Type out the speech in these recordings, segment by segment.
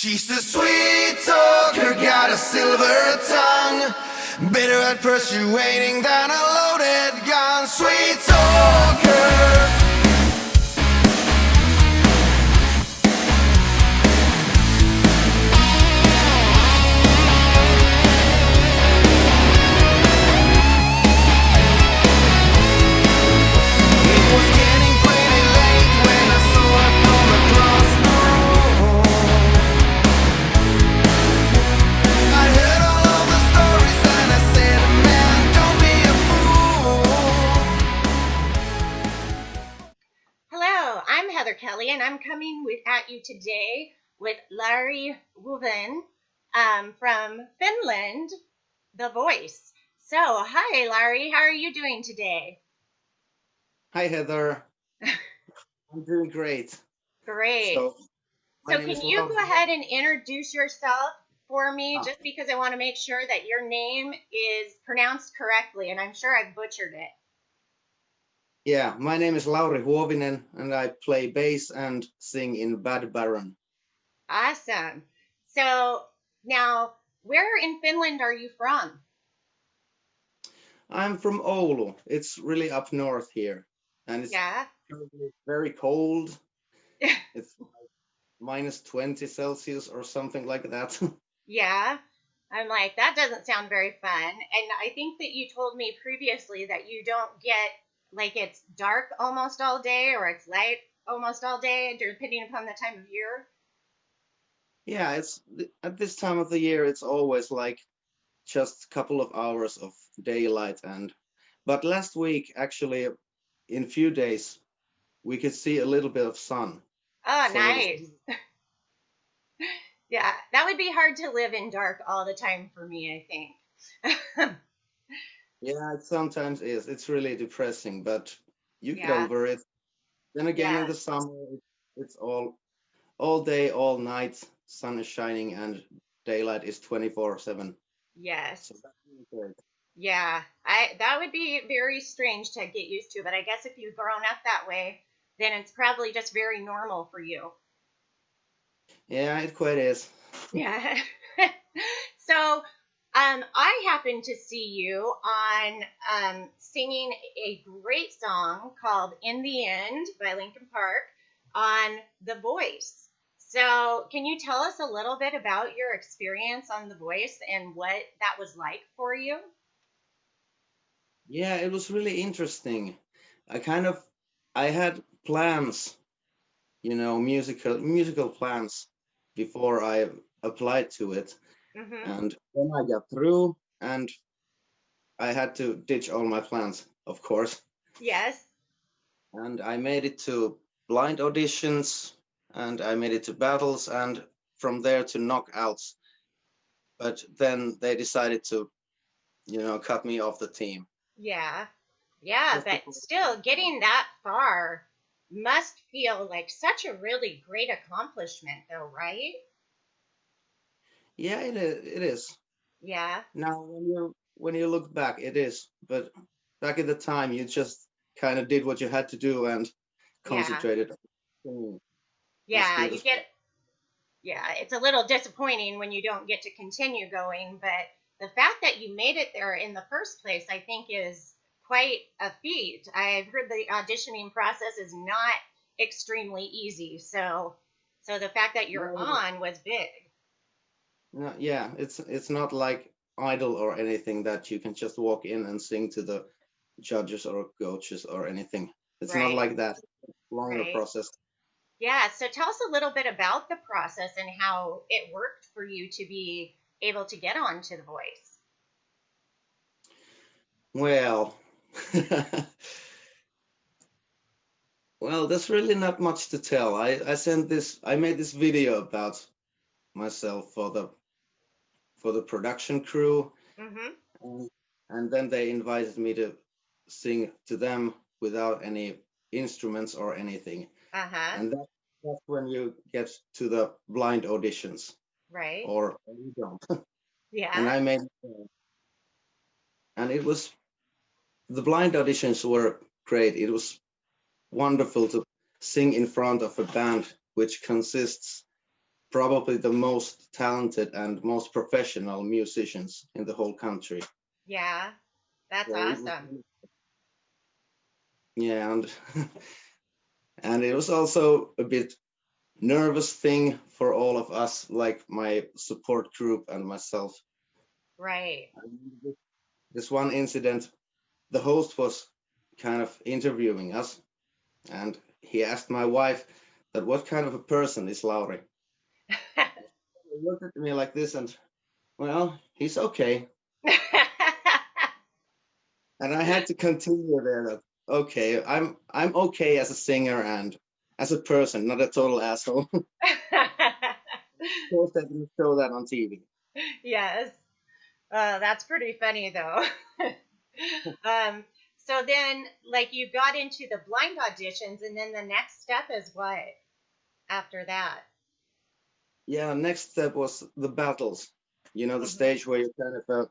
She's a sweet talker, got a silver tongue, better at persuading than a loaded gun. Sweet talker. Kelly, and I'm coming at you today with Lauri Huovinen from Finland, The Voice. So, hi, Lauri. How are you doing today? Hi, Heather. I'm doing great. Great. So, my So, name can is you Lauri. go ahead and introduce yourself for me, Ah, just because I want to make sure that your name is pronounced correctly, and I'm sure I've butchered it. yeah, my name is Lauri Huovinen, and I play bass and sing in Bad Baron. Awesome. So, now, where in Finland are you from? I'm from Oulu. It's really up north here, and it's Yeah. currently very cold. It's minus 20 Celsius or something like that. Yeah. I'm like, that doesn't sound very fun. And I think that you told me previously that you don't get, like, it's dark almost all day or it's light almost all day, depending upon the time of year. Yeah, it's at this time of the year, it's always like just a couple of hours of daylight, but last week, actually, in few days, we could see a little bit of sun. Oh, So it was, nice. Yeah, that would be hard to live in dark all the time for me, I think. yeah, it sometimes is. It's really depressing, but you get Yeah, over it. Then again, in yeah, the summer, it's all day, all night, sun is shining, and daylight is 24/7. yes. So that's really great. Yeah, I that would be very strange to get used to, but I guess if you've grown up that way, then it's probably just very normal for you. Yeah, it quite is. Yeah. So, I happened to see you on singing a great song called "In the End" by Linkin Park on The Voice. So, can you tell us a little bit about your experience on The Voice and what that was like for you? Yeah, it was really interesting. I kind of I had plans, musical plans before I applied to it, Mm-hmm. and then I got through, and I had to ditch all my plans, of course. Yes. And I made it to blind auditions, and I made it to battles, and from there to knockouts. But then they decided to, cut me off the team. Yeah. Yeah, Just but before. still getting that far must feel like such a really great accomplishment though, right? Yeah, it is. Yeah. Now, when you look back, it is. But back at the time, you just kind of did what you had to do and Yeah. concentrated on singing as Yeah, good you as get possible. yeah, it's a little disappointing when you don't get to continue going, but the fact that you made it there in the first place, I think is quite a feat. I've heard the auditioning process is not extremely easy. So the fact that you're No, on was big. no, yeah, it's not like idol or anything that you can just walk in and sing to the judges or coaches or anything. It's not Right. like that. Longer Right. process. Yeah, so tell us a little bit about the process and how it worked for you to be able to get onto The Voice. Well, well, there's really not much to tell. I made this video about myself for the production crew, Mm-hmm. and, and then they invited me to sing to them without any instruments or anything. Uh-huh. And that's when you get to the blind auditions, Right. or you don't. And Yeah. I made, and it was the blind auditions were great. It was wonderful to sing in front of a band which consists probably the most talented and most professional musicians in the whole country. Yeah, that's So it was, awesome. yeah, and and it was also a bit nervous thing for all of us, like my support group and myself. Right. This one incident, the host was kind of interviewing us, and he asked my wife that what kind of a person is Lauri. He looked at me like this, and well, he's okay. And I had to continue there that okay, I'm okay as a singer and as a person, not a total asshole. Of course, they didn't show that on TV. Yes. That's pretty funny though. um, so then, like, you got into the blind auditions, and then the next step is what after that? Yeah, next step was the battles. You know, the Hmm. stage where you kind of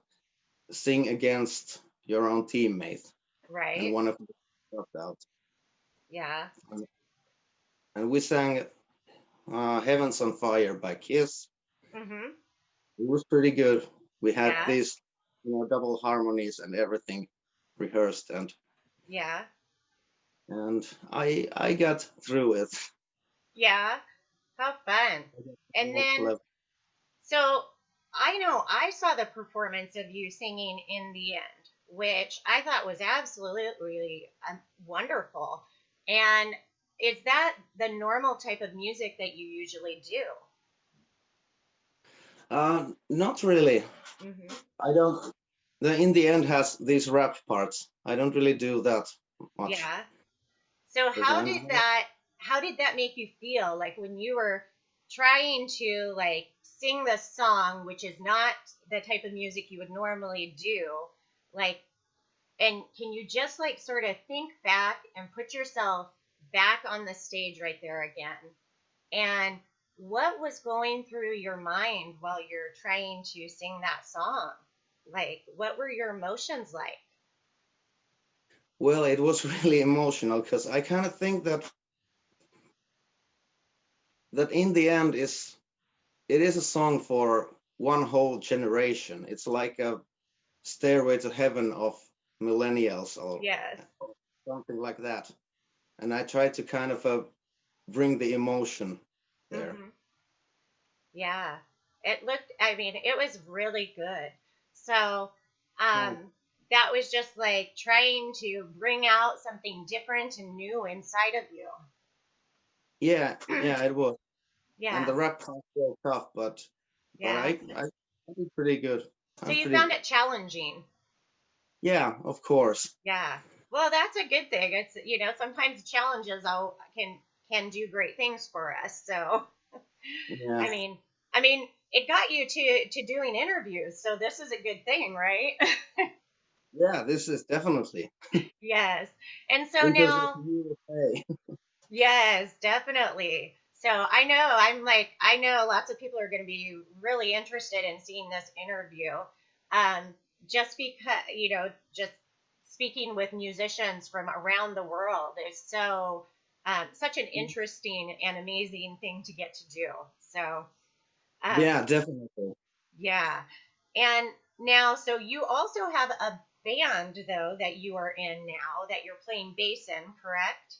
sing against your own teammate, and Right. one of them dropped out. Yeah. And, and we sang "Heaven's on Fire" by Kiss. Hmm. It was pretty good. We had Yeah. these, double harmonies and everything rehearsed, Yeah. and I got through it. Yeah. How fun. And Next then, level. so I know I saw the performance of you singing In the End, which I thought was absolutely wonderful. And is that the normal type of music that you usually do? Not really. Hmm. I don't. The In the End has these rap parts. I don't really do that much Yeah. So because how did that make you feel like when you were trying to like sing the song, which is not the type of music you would normally do, like, and can you just like sort of think back and put yourself back on the stage right there again? And what was going through your mind while you're trying to sing that song? Like, what were your emotions like? well, it was really emotional because I kind of think that In the End is a song for one whole generation. It's like a stairway to heaven of millennials or Yes. something like that. And I tried to kind of bring the emotion there. Hmm. Yeah. It looked, I mean, it was really good. So, Oh, that was just like trying to bring out something different and new inside of yeah, you. yeah, it was. And Yeah. the rap part was tough, but Yeah. I did pretty good. So I'm you pretty found it challenging. yeah, of course. Yeah. Well, that's a good thing. It's, sometimes challenges can do great things for us. So, Yeah, I mean, it got you to doing interviews. So this is a good thing, right? yeah, this is definitely Yes. And so because of now, USA. yes, definitely. So I know lots of people are going to be really interested in seeing this interview. Um, just because, just speaking with musicians from around the world is such an interesting and amazing thing to get to do. So, um, Yeah, definitely. yeah. And now, so you also have a band, though, that you are in now that you're playing bass in, correct?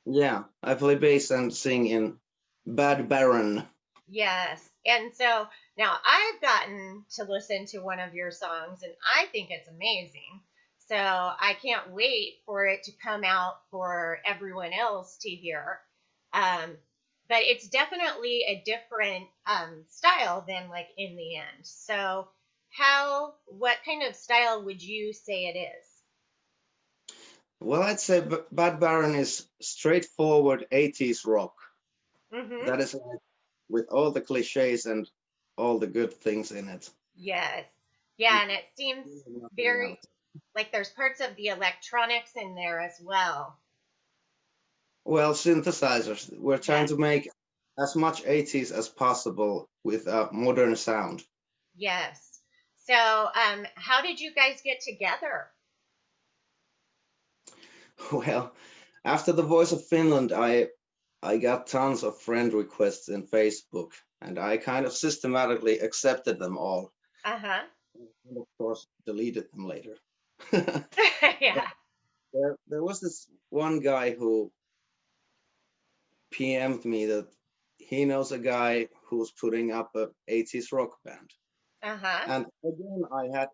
Yeah, I play bass and sing in Bad Baron. Yes. And so now I've gotten to listen to one of your songs and I think it's amazing. So I can't wait for it to come out for everyone else to hear. Um, but it's definitely a different style than like In the End. So what kind of style would you say it is? Well, I'd say Bad Baron is straightforward 80s rock. Mm-hmm. That is like with all the cliches and all the good things in it. Yes. Yeah, and it seems Nothing very else. like there's parts of the electronics in there as well. Well, synthesizers. We're trying Yes. to make as much 80s as possible with a modern sound. Yes. So, how did you guys get together? Well, after the Voice of Finland, I got tons of friend requests in Facebook, and I kind of systematically accepted them all, Uh-huh. and of course deleted them later. But Yeah. there was this one guy who PM'd me that he knows a guy who's putting up a 80s rock band. Uh-huh. And again,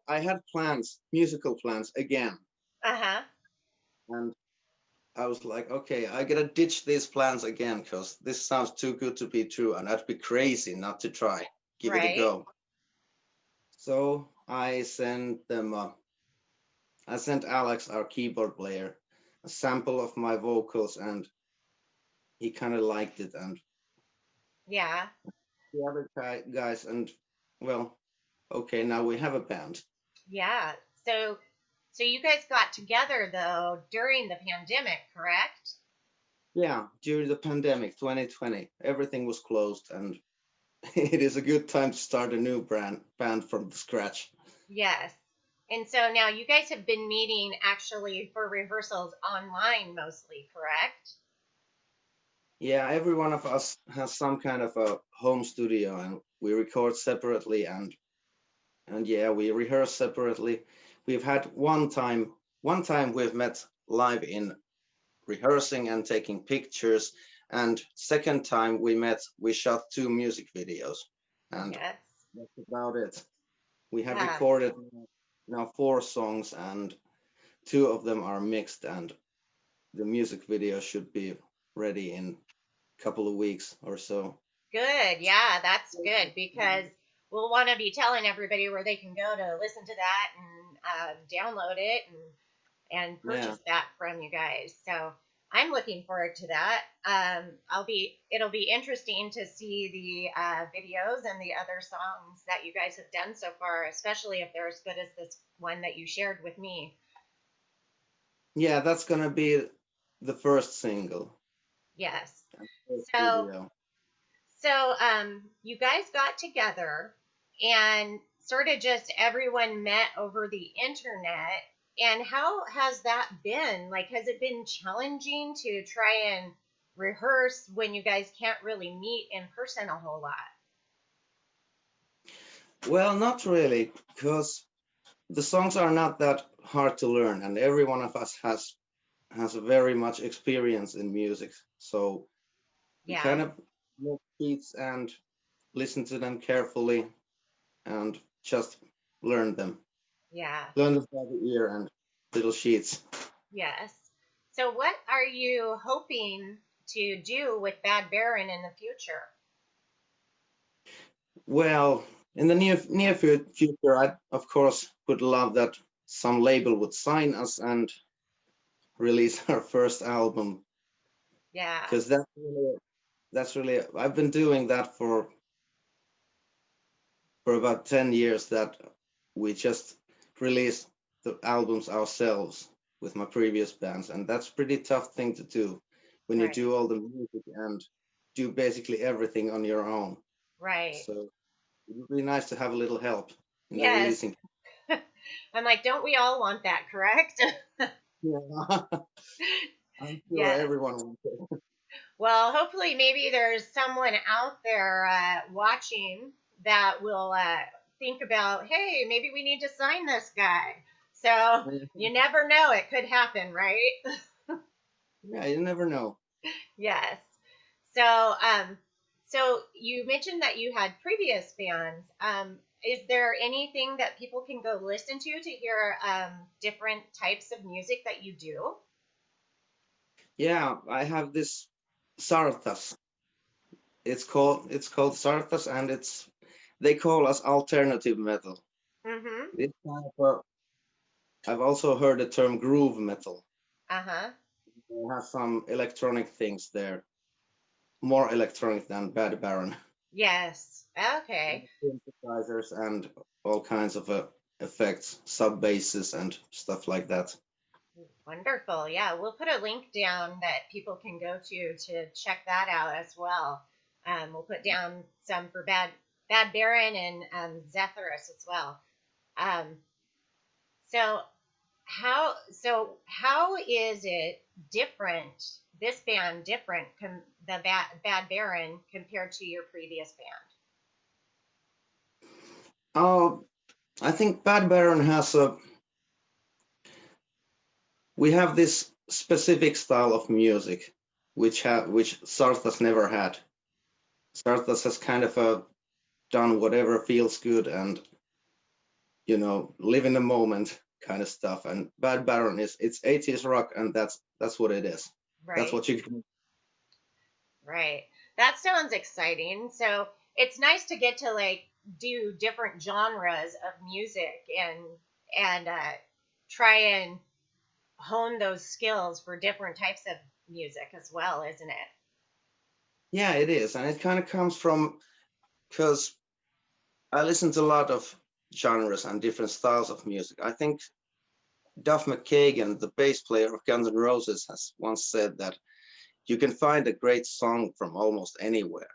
I had plans, musical plans again, Uh-huh. and I was like, okay, I gotta ditch these plans again because this sounds too good to be true, and I'd be crazy not to try, give it a Right. go. So I sent Alex, our keyboard player, a sample of my vocals, and he kind of liked it, and Yeah. the other guys, and well, okay, now we have a band. Yeah. So so you guys got together though during the pandemic, correct? Yeah, during the pandemic, 2020, everything was closed, and it is a good time to start a new band from the scratch. Yes. And so now you guys have been meeting actually for rehearsals online mostly, correct? Yeah, every one of us has some kind of a home studio, and we record separately, and yeah, we rehearse separately. We've had one time we've met live in rehearsing and taking pictures, and second time we shot 2 music videos, and Yes. that's about it. We have Yeah. recorded now 4 songs, and 2 of them are mixed, and the music video should be ready in a couple of weeks or so. Good. Yeah, that's good because we'll want to be telling everybody where they can go to listen to that and download it and Yeah, purchase that from you guys. So I'm looking forward to that. It'll be interesting to see the videos and the other songs that you guys have done so far, especially if they're as good as this one that you shared with me. yeah, that's gonna be the first single, Yes. first So video. you guys got together and sort of just everyone met over the internet. And how has that been? Like, has it been challenging to try and rehearse when you guys can't really meet in person a whole lot? Well, not really, because the songs are not that hard to learn, and every one of us has a very much experience in music. So we Yeah, kind of make beats and listen to them carefully and just learn them. yeah, Learn them by the ear and little sheets. yes. So, what are you hoping to do with Bad Baron in the future? Well, in the future, I of course would love that some label would sign us and release our first album, Yeah, because that's really I've been doing that for about 10 years, that we just release the albums ourselves with my previous bands, and that's pretty tough thing to do when you right, do all the music and do basically everything on your own. right. So it would be nice to have a little help in the Yes. releasing. I'm like, don't we all want that, correct? Yeah. I'm sure Yes. everyone wants it. Well, hopefully, maybe there's someone out there watching that will think about, hey, maybe we need to sign this guy. So you never know; it could happen, right? Yeah, you never know. Yes. So, so you mentioned that you had previous bands. Is there anything that people can go listen to hear different types of music that you do? Yeah, I have this Sartas. It's called Sartas, and they call us alternative metal. Mm-hmm. It's kind of I've also heard the term groove metal. Uh-huh. They have some electronic things there, more electronic than Bad Baron. Yes. Okay. Synthesizers and all kinds of effects, sub basses and stuff like that. Wonderful. Yeah, we'll put a link down that people can go to check that out as well. We'll put down some for Bad Baron and Zephyrus as well. Um, so how is it different? This band different the Bad Baron compared to your previous band? Oh, I think Bad Baron has a. We have this specific style of music, which Sartas never had. Sartas has kind of done whatever feels good and live in the moment kind of stuff. And Bad Baron it's 80s rock, and that's what it is. That's Right. what you can. Right. That sounds exciting. So it's nice to get to like do different genres of music and try and hone those skills for different types of music as well, isn't it? Yeah, it is, and it kind of comes from because I listen to a lot of genres and different styles of music. I think Duff McKagan, the bass player of Guns N' Roses, has once said that you can find a great song from almost anywhere.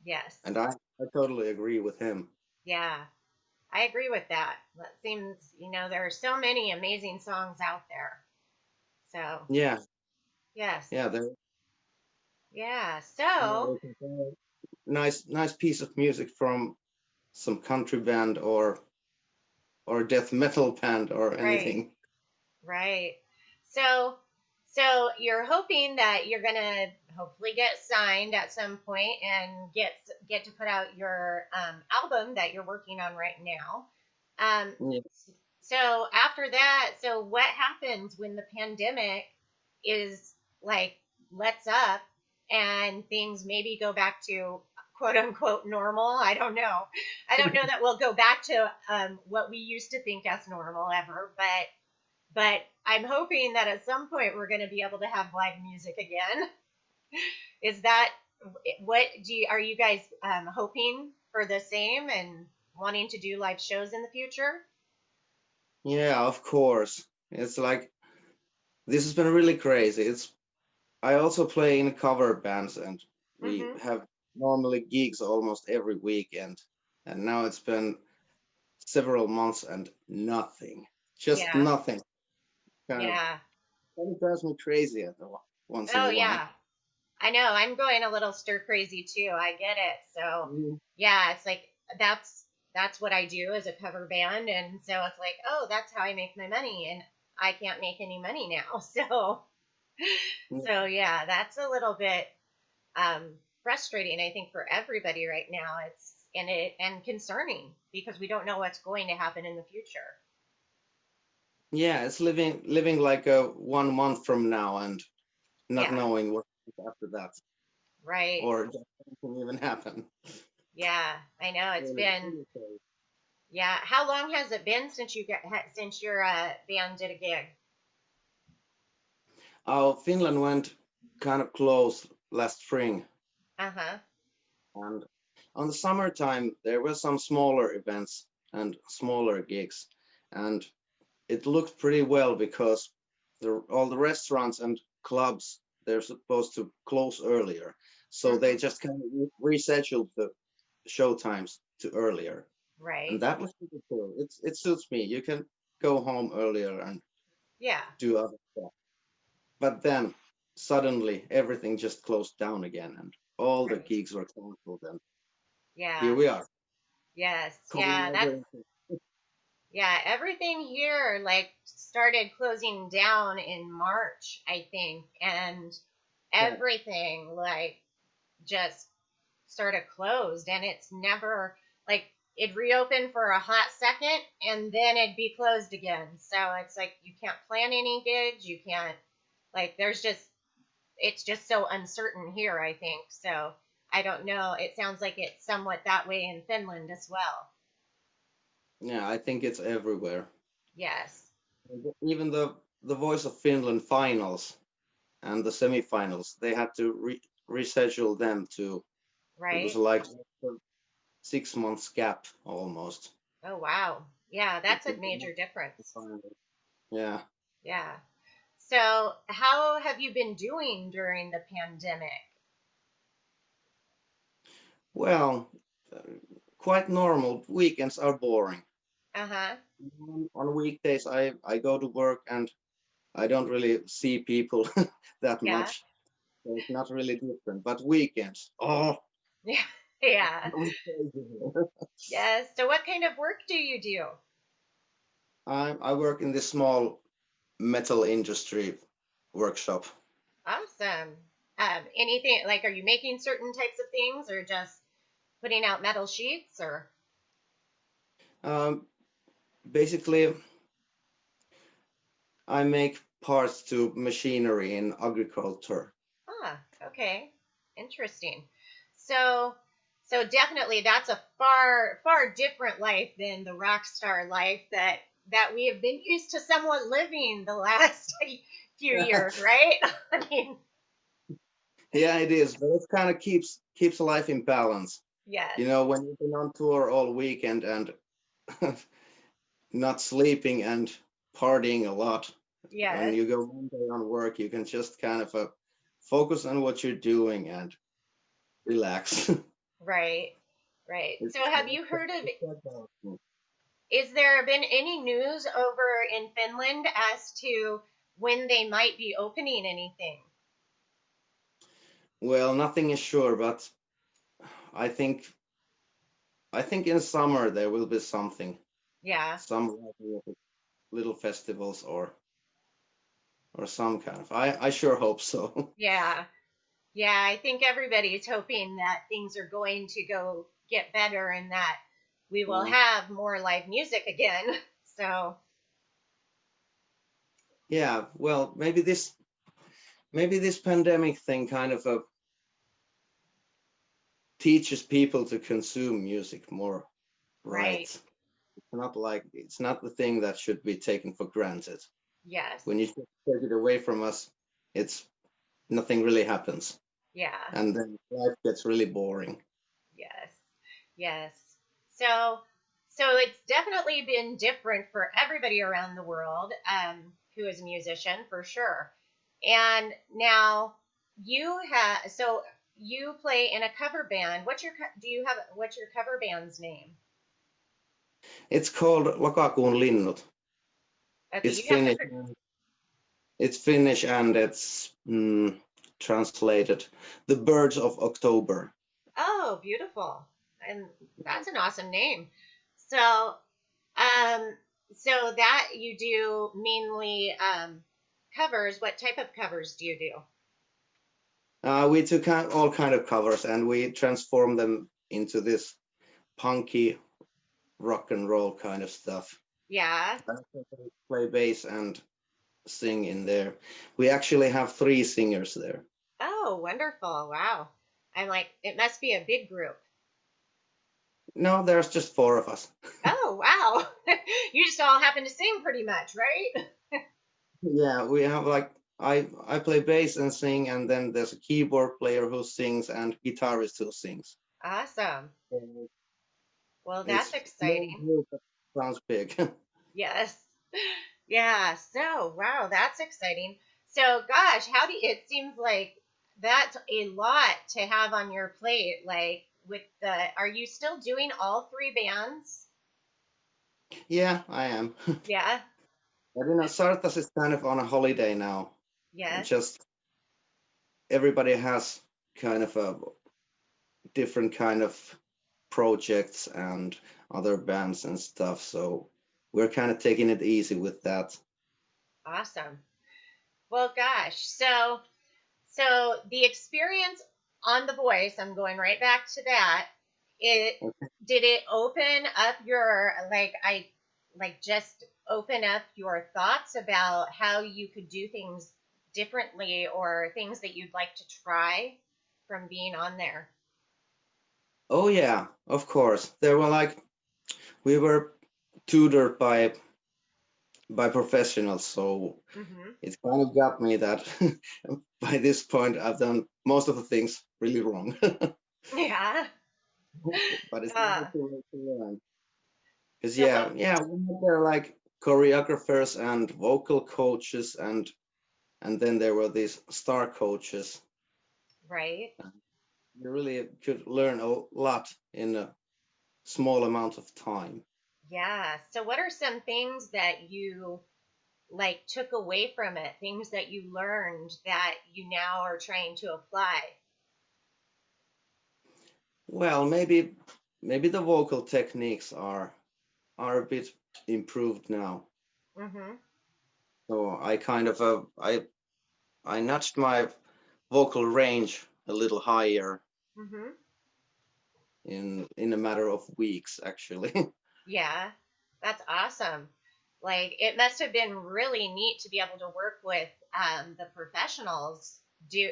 Yes. And I totally agree with him. Yeah. I agree with that. That seems, there are so many amazing songs out there. So, Yeah, yes. yeah, there, Yeah. you know, So, you can find nice piece of music from some country band or death metal band or right. anything. Right. So, so you're hoping that you're gonna hopefully get signed at some point and get to put out your album that you're working on right now. Um, Yeah, so after that, so what happens when the pandemic is like lets up and things maybe go back to quote unquote normal? I don't know. I don't know that we'll go back to what we used to think as normal ever, but I'm hoping that at some point we're going to be able to have live music again. Is that what are you guys hoping for the same and wanting to do live shows in the future? yeah, of course. It's like this has been really crazy. I also play in cover bands, and we Mm-hmm. have normally gigs almost every weekend. And now it's been several months and nothing, just Yeah. nothing. Yeah. Kind of drives me crazy once in Oh a while. yeah. I know. I'm going a little stir crazy too. I get it. So Mm, yeah, it's like that's that's what I do as a cover band, and so it's like, oh, that's how I make my money, and I can't make any money now. mm. So yeah, that's a little bit frustrating, I think, for everybody right now. It's and concerning because we don't know what's going to happen in the future. Yeah, it's living like a 1 month from now and not Yeah, knowing what happens after that, right. or just can even happen. Yeah, I know. It's Really, been really crazy. yeah. How long has it been since since your band did a gig? Finland went kind of close last spring, Uh huh. and on the summertime there were some smaller events and smaller gigs, and it looked pretty well because all the restaurants and clubs they're supposed to close earlier, so they Mm-hmm. just kind of rescheduled the show times to earlier, and Right. that was pretty cool. It suits me. You can go home earlier and Yeah. do other stuff. But then suddenly everything just closed down again, and all the Right. gigs were canceled, and here Yeah. we are. Yes. Calling Yeah. That's over. yeah. Everything here like started closing down in March, I think, and Yeah, everything like just sort of closed, and it's never like it reopened for a hot second and then it'd be closed again. So it's like you can't plan any gigs, you can't like there's just it's just so uncertain here, I think. So I don't know. It sounds like it's somewhat that way in Finland as well. yeah, I think it's everywhere. Yes. Even the Voice of Finland finals and the semifinals, they had to reschedule them too. It was Right. like a 6 months gap almost. Oh wow. Yeah, that's a Between major the difference. finals. Yeah. Yeah. So how have you been doing during the pandemic? Well, uh, quite normal. Weekends are boring. Uh-huh. On weekdays, I go to work and I don't really see people that Yeah. much. So it's not really different. But weekends, oh, Yeah. Yeah. It was crazy. Yes. So what kind of work do you do? I work in this small metal industry workshop. Awesome. Anything like, are you making certain types of things or just putting out metal sheets or? Um, Basically, I make parts to machinery in agriculture. Ah, okay. Interesting. So, so definitely that's a far different life than the rock star life that we have been used to somewhat living the last few years, right? I mean, Yeah, it is, but it kind of keeps life in balance. yes, You know, when you've been on tour all weekend and not sleeping and partying a lot, when yes, you go one day on work, you can just kind of focus on what you're doing and relax. right, right. It's, So have you heard of, it's like that. is there been any news over in Finland as to when they might be opening anything? Well, nothing is sure, but I think I think in summer there will be something, Yeah. some like little festivals or some kind of. I sure hope so. Yeah. Yeah, I think everybody is hoping that things are going to go get better and that we will Yeah. have more live music again. So, Yeah, well, maybe this pandemic thing kind of teaches people to consume music more right. right. It's not the thing that should be taken for granted. Yes. When you take it away from us, it's nothing really happens, Yeah. and then life gets really boring. Yes. Yes. So, so it's definitely been different for everybody around the world who is a musician for sure. And now so you play in a cover band. What's your cover band's name? It's called Lokakuun linnut. Okay, It's you have to. Finnish. It's Finnish and it's translated the birds of October. Oh, beautiful. And that's an awesome name. So, um, so that you do mainly covers. What type of covers do you do? We took all kind of covers and we transformed them into this punky rock and roll kind of stuff. Yeah. I play bass and sing in there. We actually have three singers there. Oh, wonderful. Wow. I'm like, it must be a big group. No, there's just four of us. Oh, wow. You just all happen to sing pretty much, right? Yeah, we have like I play bass and sing, and then there's a keyboard player who sings and guitarist who sings. Awesome. So Well, that's it's small exciting. group that sounds big. Yes. Yeah. So, wow, that's exciting. So, gosh, it seems like that's a lot to have on your plate. Like, are you still doing all three bands? Yeah, I am. Yeah. But Sartas is kind of on a holiday now. Yes. Just everybody has kind of a different kind of projects and other bands and stuff. So we're kind of taking it easy with that. Awesome. Well, gosh. So the experience on The Voice, I'm going right back to that. It did it open up your just open up your thoughts about how you could do things differently or things that you'd like to try from being on there. Oh yeah, of course. There were like we were tutored by professionals, so Hmm. it kind of got me that by this point I've done most of the things really wrong. Yeah. But it's never Uh, too late to learn. Because so yeah, what? yeah, we had there like choreographers and vocal coaches and then there were these star coaches. Right. You really could learn a lot in a small amount of time. Yeah. So what are some things that you like took away from it, things that you learned that you now are trying to apply? Well, maybe the vocal techniques are a bit improved now. Mm-hmm. So I kind of I nudged my vocal range a little higher Mm-hmm. in a matter of weeks, actually. Yeah, that's awesome. Like, it must have been really neat to be able to work with the professionals,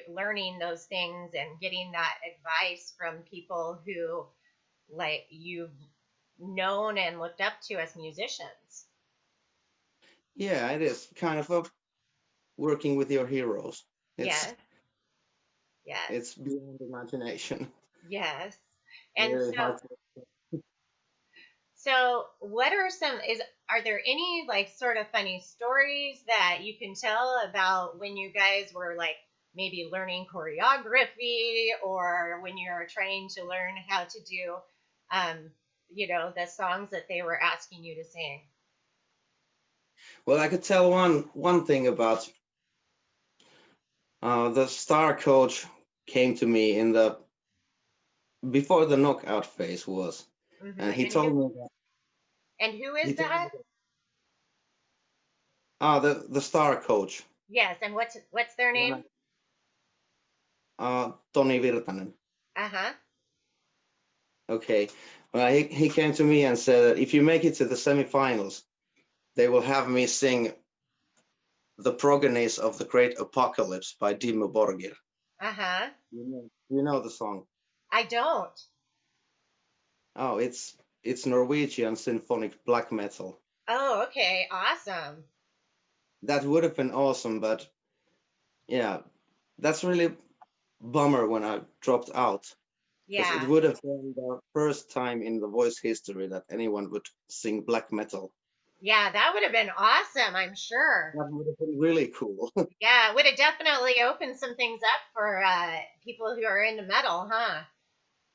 learning those things and getting that advice from people who, like, you've known and looked up to as musicians. Yeah, it is kind of a working with your heroes. It's Yes, yes, it's beyond imagination. yes. And Really hard. so what are are there any like sort of funny stories that you can tell about when you guys were like maybe learning choreography or when you're trying to learn how to do, um, the songs that they were asking you to sing? Well, I could tell one thing about the star coach came to me in the before the knockout phase was, Hmm. and he told me that And who he is told me that? that, the star coach, Yes, and what's their name? Toni Virtanen. Uh-huh. Okay, well, he came to me and said that if you make it to the semifinals, they will have me sing the progenies of the great apocalypse by Dimmu Borgir. Uh-huh. You know the song. I don't. Oh, it's Norwegian symphonic black metal. Oh, okay. Awesome. That would have been awesome, but yeah, that's really bummer when I dropped out because it Yeah. would have been the first time in the voice history that anyone would sing black metal. Yeah, that would have been awesome, I'm sure. That would have been really cool. Yeah, it would have definitely opened some things up for people who are into metal, huh?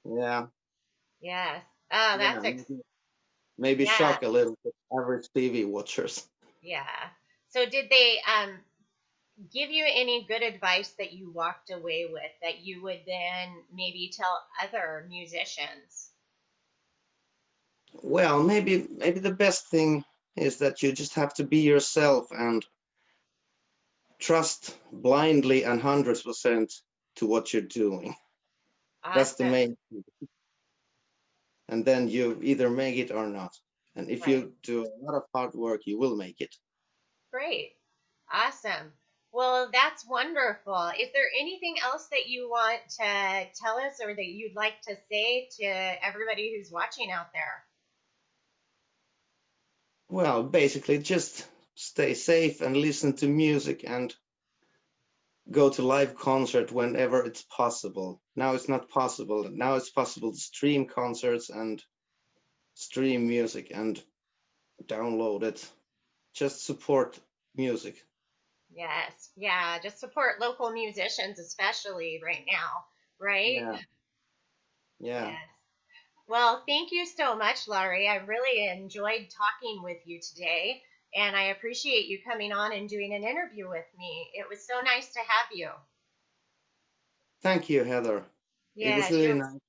Yeah, Yes. Oh, yeah, maybe yeah, shock a little bit average TV watchers. yeah. So did they give you any good advice that you walked away with that you would then maybe tell other musicians? Well, maybe the best thing is that you just have to be yourself and trust blindly and 100% to what you're doing. That's the Awesome. main, and then you either make it or not. And if Right. you do a lot of hard work, you will make it. Great. Awesome. Well, that's wonderful. Is there anything else that you want to tell us or that you'd like to say to everybody who's watching out there? Well, basically, just stay safe and listen to music and go to live concert whenever it's possible. Now it's not possible. Now it's possible to stream concerts and stream music and download it. Just support music. Yes. Yeah. Just support local musicians, especially right now. Right? Yeah, yeah. Yes. Well, thank you so much, Laurie. I really enjoyed talking with you today, and I appreciate you coming on and doing an interview with me. It was so nice to have you. Thank you, Heather. It was Yes, really you're, nice.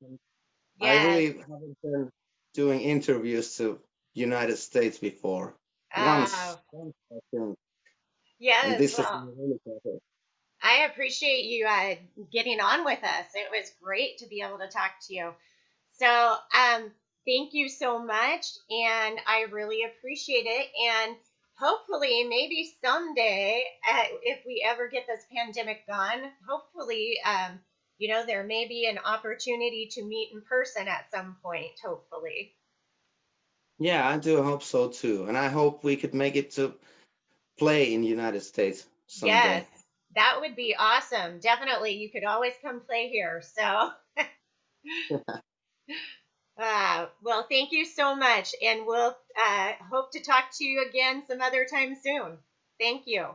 I yes. really haven't been doing interviews to United States before. Uh, Once I think, and yes. this has Well, been really perfect. I appreciate you getting on with us. It was great to be able to talk to you. So, thank you so much, and I really appreciate it. And hopefully, maybe someday, if we ever get this pandemic gone, hopefully, there may be an opportunity to meet in person at some point. Hopefully, Yeah, I do hope so too, and I hope we could make it to play in United States yes, someday. that would be awesome. Definitely, you could always come play here. So. Well, thank you so much, and we'll hope to talk to you again some other time soon. Thank you.